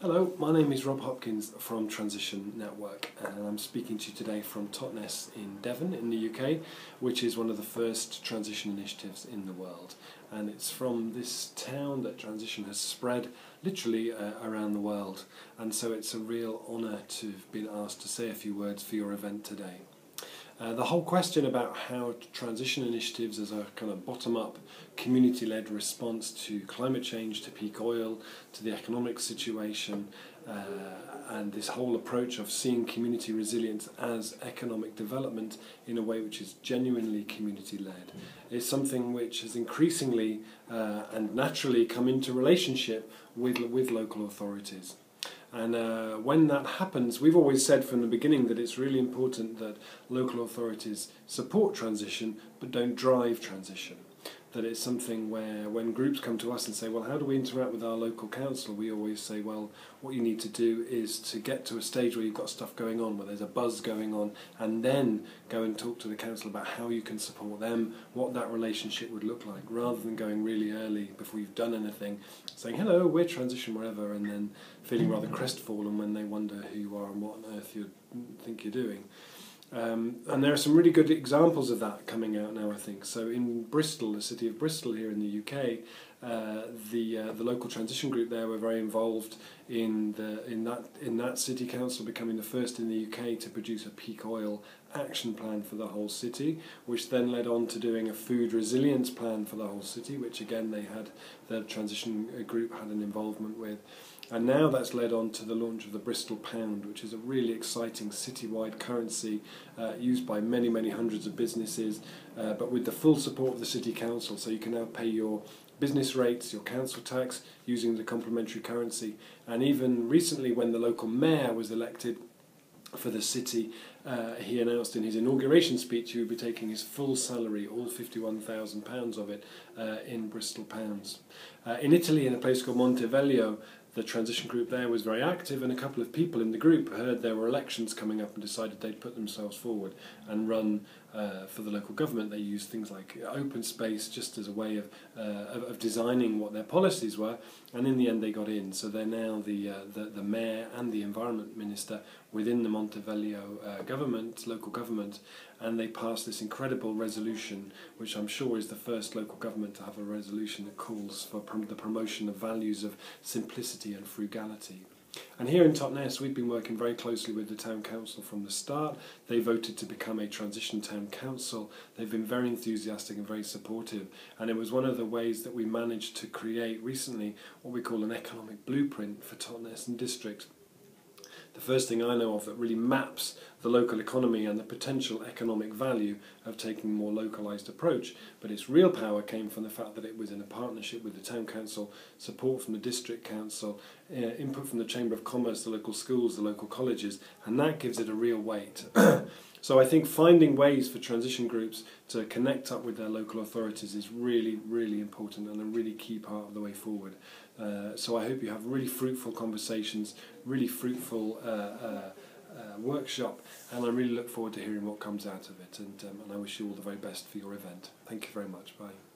Hello, my name is Rob Hopkins from Transition Network, and I'm speaking to you today from Totnes in Devon in the UK, which is one of the first transition initiatives in the world. And it's from this town that transition has spread literally around the world, and so it's a real honour to have been asked to say a few words for your event today. The whole question about how transition initiatives as a kind of bottom-up, community-led response to climate change, to peak oil, to the economic situation, and this whole approach of seeing community resilience as economic development in a way which is genuinely community-led is something which has increasingly and naturally come into relationship with local authorities. And when that happens, we've always said from the beginning that it's really important that local authorities support transition but don't drive transition. That it's something where when groups come to us and say, well, how do we interact with our local council? We always say, well, what you need to do is to get to a stage where you've got stuff going on, where there's a buzz going on, and then go and talk to the council about how you can support them, what that relationship would look like, rather than going really early before you've done anything, saying, hello, we're transition wherever, and then feeling rather crestfallen when they wonder who you are and what on earth you think you're doing. And there are some really good examples of that coming out now, I think. So in Bristol, the city of Bristol here in the UK, the local transition group there were very involved in that city council becoming the first in the UK to produce a peak oil action plan for the whole city, which then led on to doing a food resilience plan for the whole city, which again the transition group had an involvement with. And now that's led on to the launch of the Bristol Pound, which is a really exciting citywide currency used by many, many hundreds of businesses, but with the full support of the City Council. So you can now pay your business rates, your council tax, using the complementary currency. And even recently, when the local mayor was elected for the city, he announced in his inauguration speech he would be taking his full salary, all £51,000 of it, in Bristol pounds. In Italy, in a place called Montevideo, the transition group there was very active, and a couple of people in the group heard there were elections coming up and decided they'd put themselves forward and run for the local government. They used things like open space just as a way of designing what their policies were, and in the end they got in. So they're now the mayor and the environment minister within the Montevideo government, local government, and they passed this incredible resolution, which I'm sure is the first local government to have a resolution that calls for the promotion of values of simplicity and frugality. And here in Totnes, we've been working very closely with the town council from the start. They voted to become a transition town council. They've been very enthusiastic and very supportive, and it was one of the ways that we managed to create recently what we call an economic blueprint for Totnes and district. The first thing I know of that really maps the local economy and the potential economic value of taking a more localised approach, but its real power came from the fact that it was in a partnership with the town council, support from the district council, input from the Chamber of Commerce, the local schools, the local colleges, and that gives it a real weight. So I think finding ways for transition groups to connect up with their local authorities is really, really important and a really key part of the way forward. So I hope you have really fruitful conversations, really fruitful workshop, and I really look forward to hearing what comes out of it. And I wish you all the very best for your event. Thank you very much. Bye.